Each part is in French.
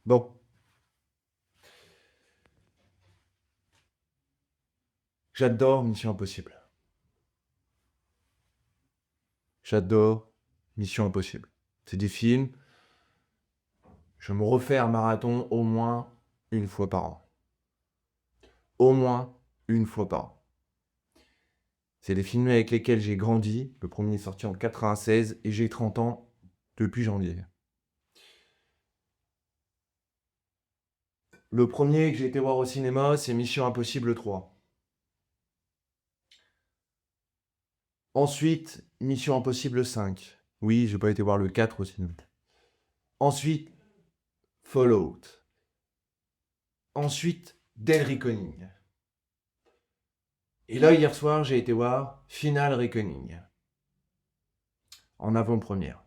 Bon, j'adore Mission Impossible. J'adore Mission Impossible. C'est des films, je me refais un marathon au moins une fois par an. Au moins une fois par an. C'est des films avec lesquels j'ai grandi. Le premier est sorti en 96 et j'ai 30 ans depuis janvier. Le premier que j'ai été voir au cinéma, c'est Mission Impossible 3. Ensuite, Mission Impossible 5. Oui, j'ai pas été voir le 4 au cinéma. Ensuite, Fallout. Ensuite, Dead Reckoning. Et là, hier soir, j'ai été voir Final Reckoning. En avant-première.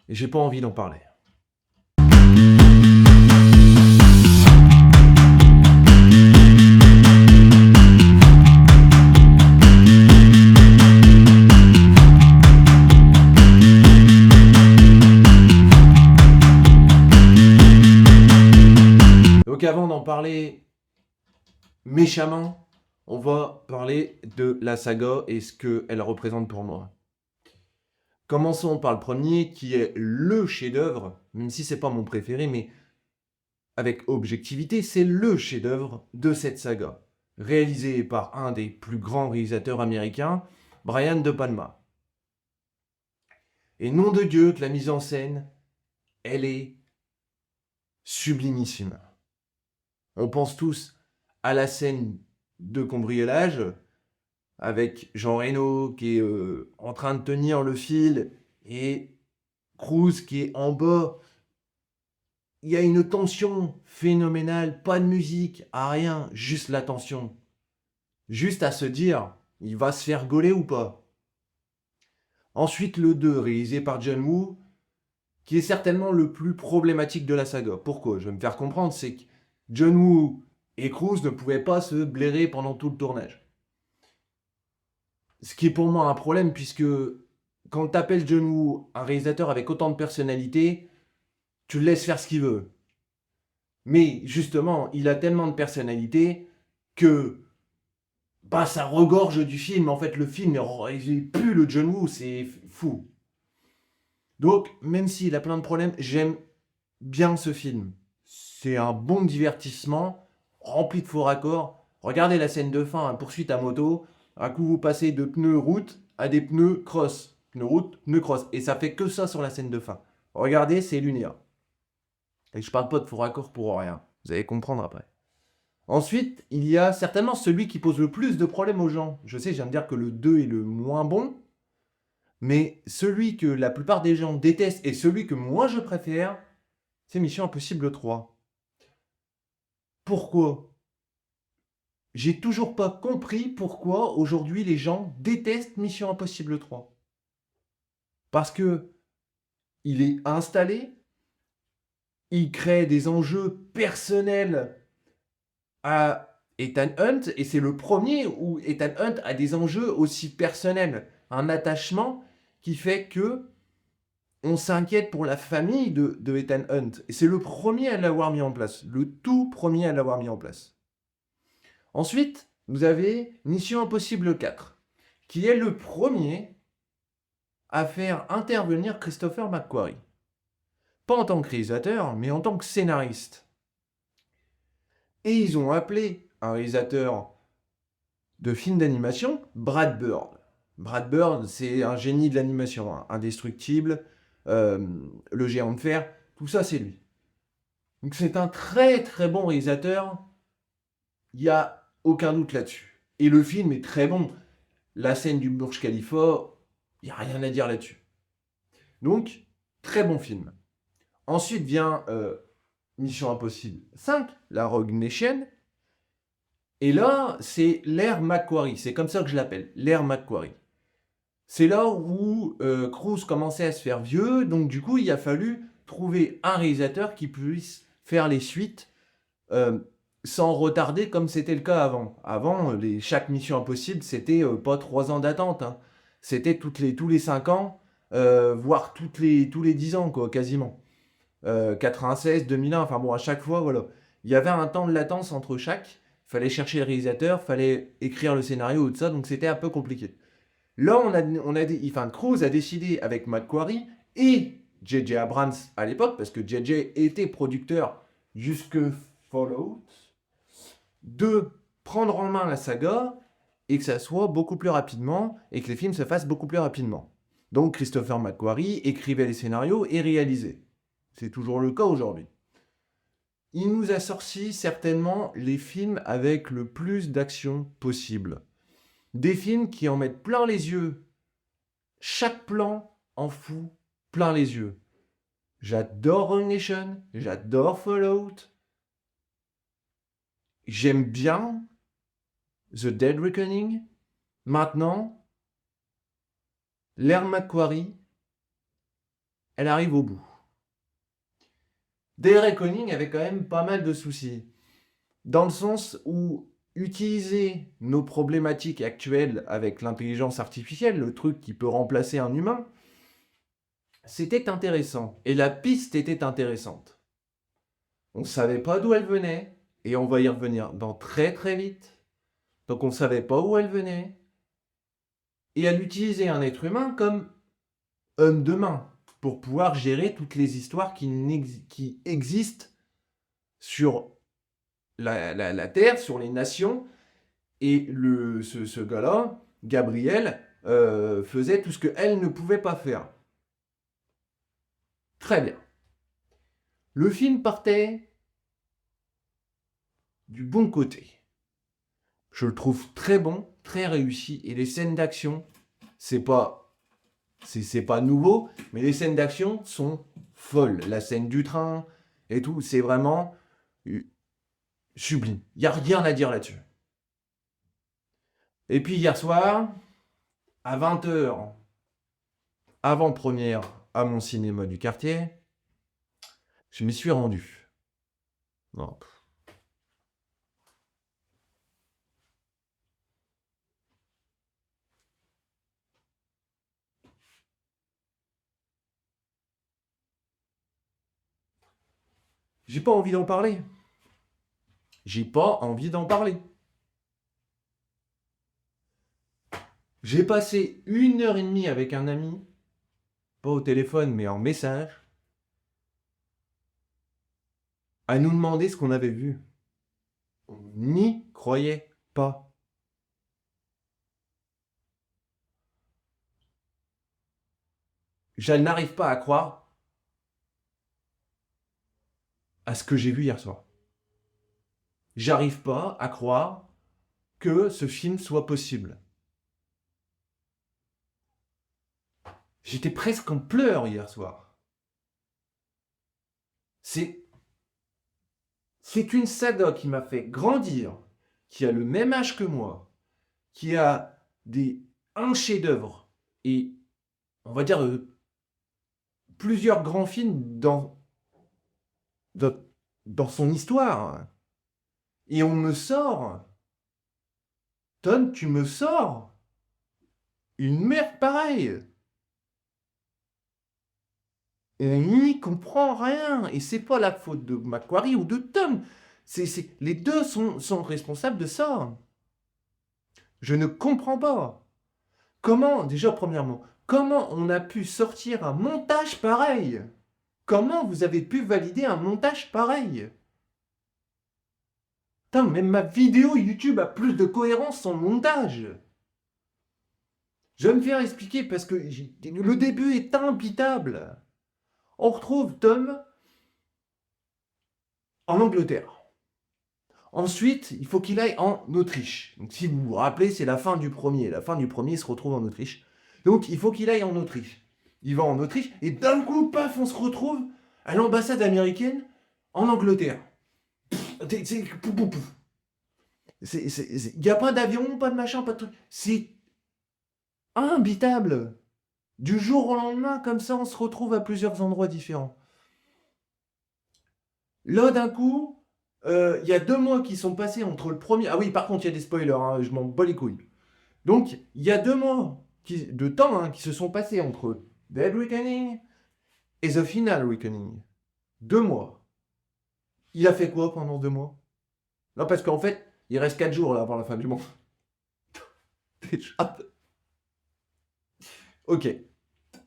Et j'ai pas envie d'en parler. Donc avant d'en parler méchamment, on va parler de la saga et ce qu'elle représente pour moi. Commençons par le premier qui est le chef-d'œuvre, même si c'est pas mon préféré, mais avec objectivité, c'est le chef-d'œuvre de cette saga, réalisé par un des plus grands réalisateurs américains, Brian De Palma. Et nom de Dieu que la mise en scène, elle est sublimissime. On pense tous à la scène de cambriolage avec Jean Reno qui est en train de tenir le fil et Cruise qui est en bas. Il y a une tension phénoménale, pas de musique, à rien, juste la tension. Juste à se dire, il va se faire gauler ou pas. Ensuite, le 2, réalisé par John Woo, qui est certainement le plus problématique de la saga. Pourquoi? Je vais me faire comprendre, c'est que John Woo et Cruise ne pouvaient pas se blairer pendant tout le tournage. Ce qui est pour moi un problème, puisque quand t'appelles John Woo un réalisateur avec autant de personnalité, tu le laisses faire ce qu'il veut. Mais justement, il a tellement de personnalité que bah, ça regorge du film. En fait, le film, il pue le John Woo, c'est fou. Donc, même s'il a plein de problèmes, j'aime bien ce film. C'est un bon divertissement, rempli de faux raccords. Regardez la scène de fin, poursuite à moto. Un coup, vous passez de pneus route à des pneus cross. Pneus route, pneus cross. Et ça fait que ça sur la scène de fin. Regardez, c'est lunaire. Et je parle pas de faux raccords pour rien. Vous allez comprendre après. Ensuite, il y a certainement celui qui pose le plus de problèmes aux gens. Je sais, je viens de dire que le 2 est le moins bon. Mais celui que la plupart des gens détestent et celui que moi je préfère, c'est Mission Impossible 3. Pourquoi? J'ai toujours pas compris pourquoi aujourd'hui les gens détestent Mission Impossible 3. Parce que il est installé, il crée des enjeux personnels à Ethan Hunt, et c'est le premier où Ethan Hunt a des enjeux aussi personnels, un attachement qui fait que on s'inquiète pour la famille de Ethan Hunt. Et c'est le premier à l'avoir mis en place, le tout premier à l'avoir mis en place. Ensuite, vous avez Mission Impossible 4, qui est le premier à faire intervenir Christopher McQuarrie. Pas en tant que réalisateur, mais en tant que scénariste. Et ils ont appelé un réalisateur de films d'animation Brad Bird. Brad Bird, c'est un génie de l'animation, hein. Indestructible, Le Géant de Fer, tout ça c'est lui. Donc c'est un très très bon réalisateur, il n'y a aucun doute là-dessus. Et le film est très bon. La scène du Burj Khalifa, il n'y a rien à dire là-dessus. Donc, très bon film. Ensuite vient Mission Impossible 5, la Rogue Nation. Et là, c'est l'ère McQuarrie. C'est comme ça que je l'appelle, l'ère McQuarrie. C'est là où Cruise commençait à se faire vieux, donc du coup, il a fallu trouver un réalisateur qui puisse faire les suites sans retarder comme c'était le cas avant. Avant, chaque Mission Impossible, c'était pas 3 ans d'attente, hein. C'était tous les 5 ans, voire tous les 10 ans, quoi, quasiment. 96, 2001, enfin bon, à chaque fois, voilà. Il y avait un temps de latence entre chaque. Il fallait chercher le réalisateur, il fallait écrire le scénario ou tout ça, donc c'était un peu compliqué. Là, enfin, Cruise a décidé avec McQuarrie et J.J. Abrams à l'époque, parce que J.J. était producteur jusque Fallout, de prendre en main la saga et que ça soit beaucoup plus rapidement et que les films se fassent beaucoup plus rapidement. Donc Christopher McQuarrie écrivait les scénarios et réalisait. C'est toujours le cas aujourd'hui. Il nous a sorti certainement les films avec le plus d'action possible. Des films qui en mettent plein les yeux. Chaque plan en fout plein les yeux. J'adore Rogue Nation, j'adore Fallout. J'aime bien The Dead Reckoning. Maintenant, l'ère McQuarrie, elle arrive au bout. Dead Reckoning avait quand même pas mal de soucis. Dans le sens où utiliser nos problématiques actuelles avec l'intelligence artificielle, le truc qui peut remplacer un humain, c'était intéressant. Et la piste était intéressante. On ne savait pas d'où elle venait, et on va y revenir dans très très vite. Donc on ne savait pas où elle venait. Et elle utilisait un être humain comme homme de main pour pouvoir gérer toutes les histoires qui existent sur la Terre, sur les nations. Et ce gars-là, Gabriel, faisait tout ce qu'elle ne pouvait pas faire. Très bien. Le film partait du bon côté. Je le trouve très bon, très réussi. Et les scènes d'action, c'est pas nouveau, mais les scènes d'action sont folles. La scène du train et tout, c'est vraiment sublime. Il n'y a rien à dire là-dessus. Et puis hier soir, à 20h, avant-première à mon cinéma du quartier, je m'y suis rendu. Non. J'ai pas envie d'en parler. J'ai pas envie d'en parler. J'ai passé 1h30 avec un ami, pas au téléphone mais en message, à nous demander ce qu'on avait vu. On n'y croyait pas. Je n'arrive pas à croire à ce que j'ai vu hier soir. J'arrive pas à croire que ce film soit possible. J'étais presque en pleurs hier soir. C'est une saga qui m'a fait grandir, qui a le même âge que moi, qui a un chef-d'œuvre et on va dire plusieurs grands films dans son histoire. Et on me sort, Tom, tu me sors une merde pareille. On n'y comprend rien. Et c'est pas la faute de McQuarrie ou de Tom. Les deux sont responsables de ça. Je ne comprends pas. Comment, déjà premièrement, comment on a pu sortir un montage pareil? Comment vous avez pu valider un montage pareil? Putain, même ma vidéo YouTube a plus de cohérence sans montage. Je vais me faire expliquer parce que le début est impitable. On retrouve Tom en Angleterre. Ensuite, il faut qu'il aille en Autriche. Donc, si vous vous rappelez, c'est la fin du premier. La fin du premier, il se retrouve en Autriche. Donc, il faut qu'il aille en Autriche. Il va en Autriche et d'un coup, paf, on se retrouve à l'ambassade américaine en Angleterre. Il n'y a pas d'avion, pas de machin, pas de truc. C'est imbitable. Du jour au lendemain, comme ça, on se retrouve à plusieurs endroits différents. Là, d'un coup, il y a 2 mois qui sont passés entre le premier. Ah oui, par contre, il y a des spoilers, hein, je m'en bats les couilles. Donc, il y a 2 mois de temps hein, qui se sont passés entre Dead Reckoning et The Final Reckoning. 2 mois. Il a fait quoi pendant 2 mois? Non, parce qu'en fait, il reste 4 jours là avant la fin du monde. Déjà. Ok,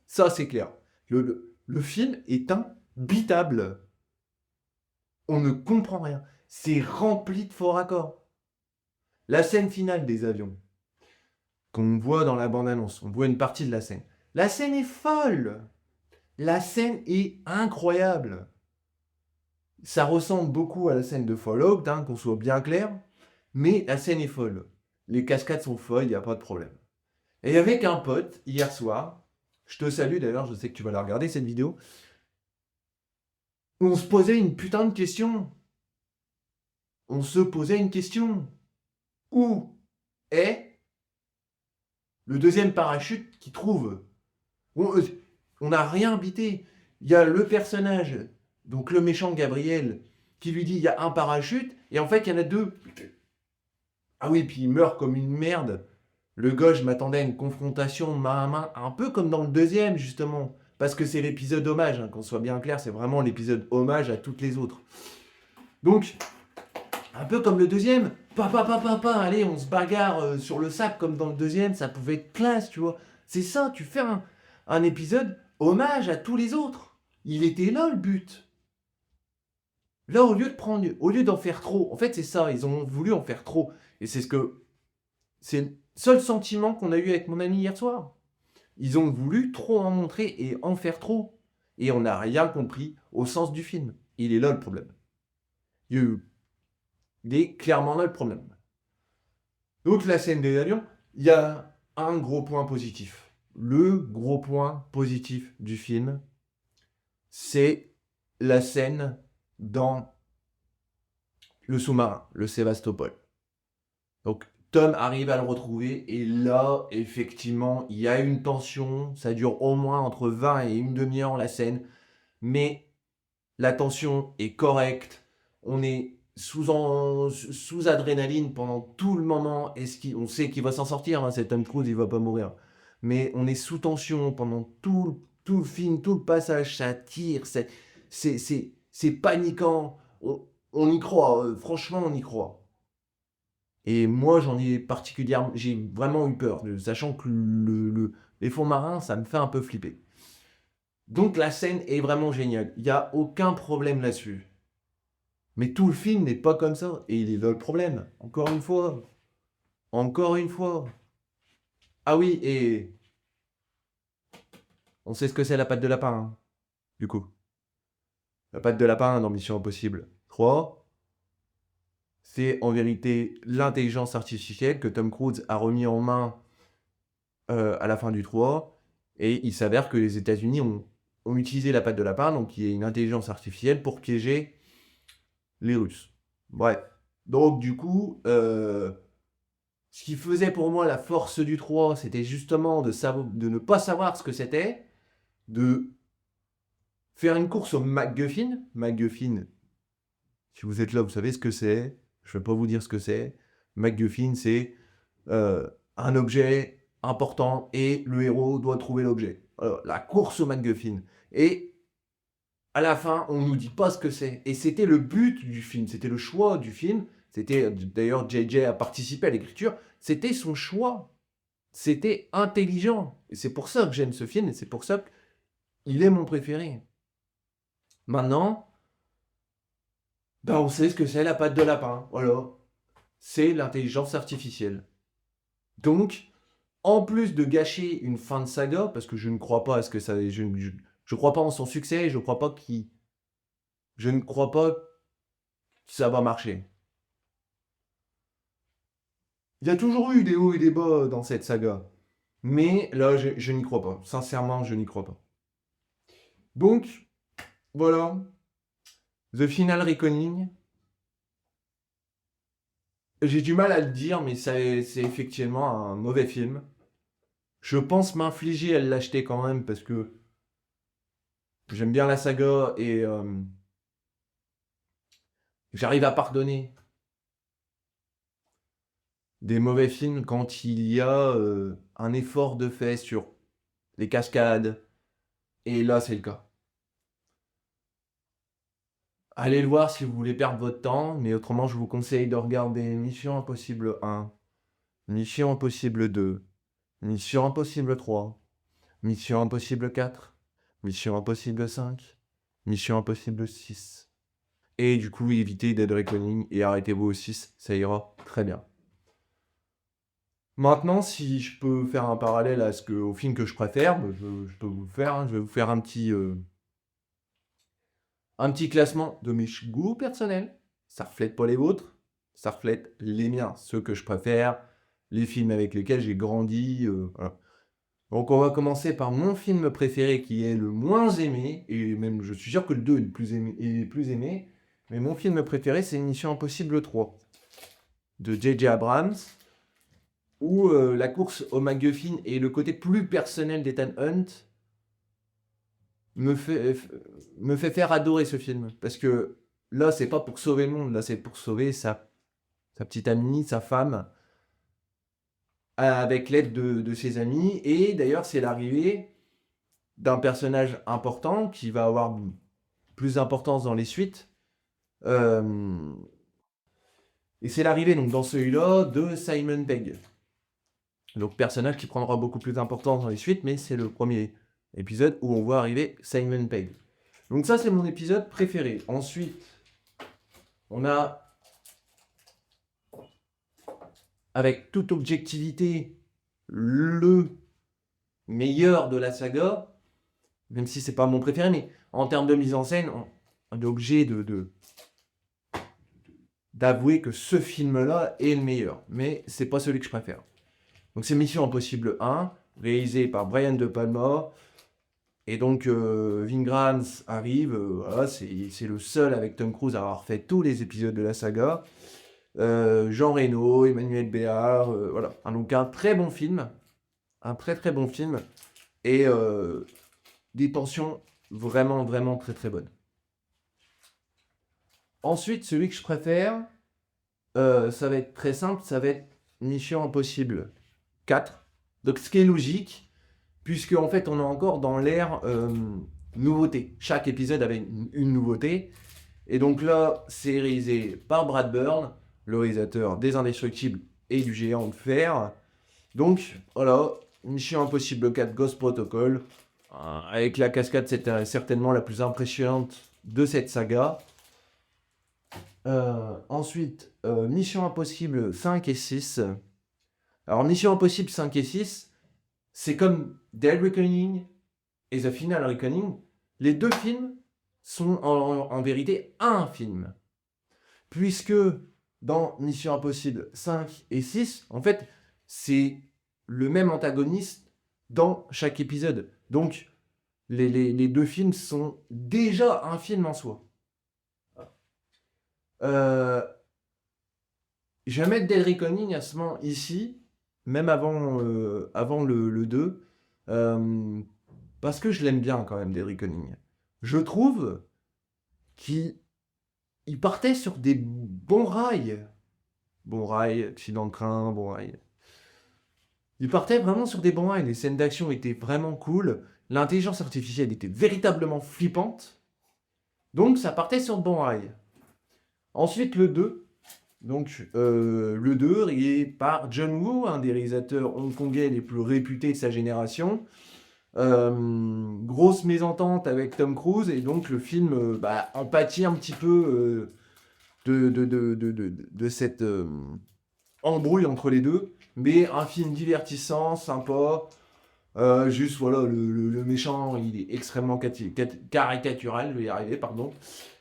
ça c'est clair. Le film est imbitable. On ne comprend rien. C'est rempli de faux raccords. La scène finale des avions, qu'on voit dans la bande-annonce, on voit une partie de la scène. La scène est folle. La scène est incroyable. Ça ressemble beaucoup à la scène de Fallout, hein, qu'on soit bien clair, mais la scène est folle. Les cascades sont folles, il n'y a pas de problème. Et avec un pote, hier soir, je te salue d'ailleurs, je sais que tu vas la regarder cette vidéo, on se posait une putain de question. On se posait une question. Où est le deuxième parachute qui trouve? On n'a rien habité. Il y a le personnage, donc le méchant Gabriel, qui lui dit il y a un parachute, et en fait il y en a deux. Ah oui, puis il meurt comme une merde. Le gars, je m'attendais à une confrontation main à main, un peu comme dans le deuxième, justement. Parce que c'est l'épisode hommage, hein, qu'on soit bien clair, c'est vraiment l'épisode hommage à toutes les autres. Donc, un peu comme le deuxième, allez, on se bagarre sur le sac comme dans le deuxième, ça pouvait être classe, tu vois. C'est ça, tu fais un épisode hommage à tous les autres. Il était là le but. Là, au lieu d'en faire trop, en fait, c'est ça, ils ont voulu en faire trop. Et c'est le seul sentiment qu'on a eu avec mon ami hier soir. Ils ont voulu trop en montrer et en faire trop. Et on n'a rien compris au sens du film. Il est là le problème. Il est clairement là le problème. Donc la scène des avions, il y a un gros point positif. Le gros point positif du film, c'est la scène dans le sous-marin, le Sébastopol. Donc Tom arrive à le retrouver et là, effectivement, il y a une tension. Ça dure au moins entre 20 et une demi-heure la scène, mais la tension est correcte. On est sous adrénaline pendant tout le moment. On sait qu'il va s'en sortir, hein, cet Tom Cruise, il va pas mourir. Mais on est sous tension pendant tout le film, tout le passage, ça tire, c'est paniquant. On y croit, franchement, on y croit. Et moi, j'en ai particulièrement, j'ai vraiment eu peur, sachant que les fonds marins, ça me fait un peu flipper. Donc la scène est vraiment géniale. Il n'y a aucun problème là-dessus. Mais tout le film n'est pas comme ça. Et il est là le problème. Encore une fois. Encore une fois. Ah oui, et on sait ce que c'est la patte de lapin, hein, du coup. La patte de lapin dans Mission Impossible 3, c'est en vérité l'intelligence artificielle que Tom Cruise a remis en main à la fin du 3. Et il s'avère que les États-Unis ont utilisé la patte de lapin, donc qui est une intelligence artificielle, pour piéger les Russes. Bref. Donc du coup, ce qui faisait pour moi la force du 3, c'était justement de ne pas savoir ce que c'était, de faire une course au MacGuffin. MacGuffin, si vous êtes là, vous savez ce que c'est. Je ne vais pas vous dire ce que c'est. MacGuffin, c'est un objet important et le héros doit trouver l'objet. Alors, la course au MacGuffin. Et à la fin, on nous dit pas ce que c'est. Et c'était le but du film, c'était le choix du film. C'était d'ailleurs JJ a participé à l'écriture. C'était son choix. C'était intelligent. Et c'est pour ça que j'aime ce film et c'est pour ça qu'il est mon préféré. Maintenant, ben on sait ce que c'est la patte de lapin. Voilà. C'est l'intelligence artificielle. Donc, en plus de gâcher une fin de saga, parce que je ne crois pas à ce que ça. Je crois pas en son succès et je crois pas qu'il. Je ne crois pas que ça va marcher. Il y a toujours eu des hauts et des bas dans cette saga. Mais là, je n'y crois pas. Sincèrement, je n'y crois pas. Donc, voilà. The Final Reckoning. J'ai du mal à le dire, mais c'est effectivement un mauvais film. Je pense m'infliger à l'acheter quand même parce que j'aime bien la saga et J'arrive à pardonner des mauvais films quand il y a un effort de fait sur les cascades. Et là, c'est le cas. Allez le voir si vous voulez perdre votre temps, mais autrement, je vous conseille de regarder Mission Impossible 1, Mission Impossible 2, Mission Impossible 3, Mission Impossible 4, Mission Impossible 5, Mission Impossible 6. Et du coup, évitez Dead Reckoning et arrêtez-vous au 6, ça ira très bien. Maintenant, si je peux faire un parallèle au film que je préfère, je peux vous le faire, hein. Je vais vous faire un petit classement de mes goûts personnels. Ça reflète pas les vôtres, ça reflète les miens, ceux que je préfère, les films avec lesquels j'ai grandi. Voilà. Donc on va commencer par mon film préféré qui est le moins aimé, et même je suis sûr que le 2 est le plus aimé, mais mon film préféré c'est Mission Impossible 3 de J.J. Abrams, où la course au MacGuffin et le côté plus personnel d'Ethan Hunt me fait, me fait faire adorer ce film. Parce que là, c'est pas pour sauver le monde, là, c'est pour sauver sa petite amie, sa femme, avec l'aide de ses amis. Et d'ailleurs, c'est l'arrivée d'un personnage important qui va avoir plus d'importance dans les suites. Euh, et c'est l'arrivée, donc, dans celui-là, de Simon Pegg. Donc, personnage qui prendra beaucoup plus d'importance dans les suites, mais c'est le premier épisode où on voit arriver Simon Pegg. Donc ça, c'est mon épisode préféré. Ensuite, on a, avec toute objectivité, le meilleur de la saga, même si c'est pas mon préféré, mais en termes de mise en scène, on est obligé d'avouer que ce film-là est le meilleur. Mais c'est pas celui que je préfère. Donc c'est Mission Impossible 1, réalisé par Brian De Palma. Et donc Vin Grams arrive, voilà, c'est le seul avec Tom Cruise à avoir fait tous les épisodes de la saga. Jean Reno, Emmanuel Béard, voilà. Donc un très bon film, un très très bon film, et des tensions vraiment vraiment très très bonnes. Ensuite, celui que je préfère, ça va être très simple, ça va être Mission Impossible 4. Donc ce qui est logique, puisque en fait on est encore dans l'ère nouveauté. Chaque épisode avait une nouveauté. Et donc là, c'est réalisé par Brad Bird, le réalisateur des Indestructibles et du Géant de Fer. Donc voilà, Mission Impossible 4 Ghost Protocol, avec la cascade, c'était certainement la plus impressionnante de cette saga. Ensuite, Mission Impossible 5 et 6. Alors Mission Impossible 5 et 6, c'est comme Dead Reckoning et The Final Reckoning. Les deux films sont en vérité un film. Puisque dans Mission Impossible 5 et 6, en fait, c'est le même antagoniste dans chaque épisode. Donc, les deux films sont déjà un film en soi. Euh, je vais mettre Dead Reckoning à ce moment ici, même avant le 2, parce que je l'aime bien quand même, Dead Reckoning. Je trouve qu'il partait sur des bons rails. Bon rail, accident de train, bon rail. Il partait vraiment sur des bons rails. Les scènes d'action étaient vraiment cool. L'intelligence artificielle était véritablement flippante. Donc ça partait sur de bons rails. Ensuite le 2. Donc le 2 réalisé par John Woo, un des réalisateurs hongkongais les plus réputés de sa génération. Grosse mésentente avec Tom Cruise. Et donc le film en pâtit un petit peu de cette embrouille entre les deux, mais un film divertissant, sympa. Juste voilà, le méchant, il est extrêmement caricatural, je vais y arriver, pardon.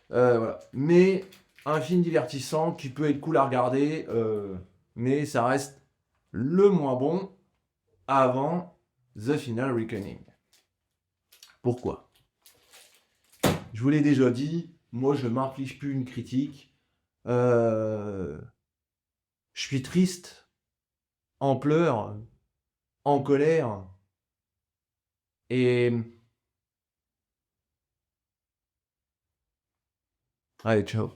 Voilà. Mais un film divertissant qui peut être cool à regarder, mais ça reste le moins bon avant The Final Reckoning. Pourquoi? Je vous l'ai déjà dit, moi je m'inflige plus une critique. Je suis triste, en pleurs, en colère. Et allez, ciao.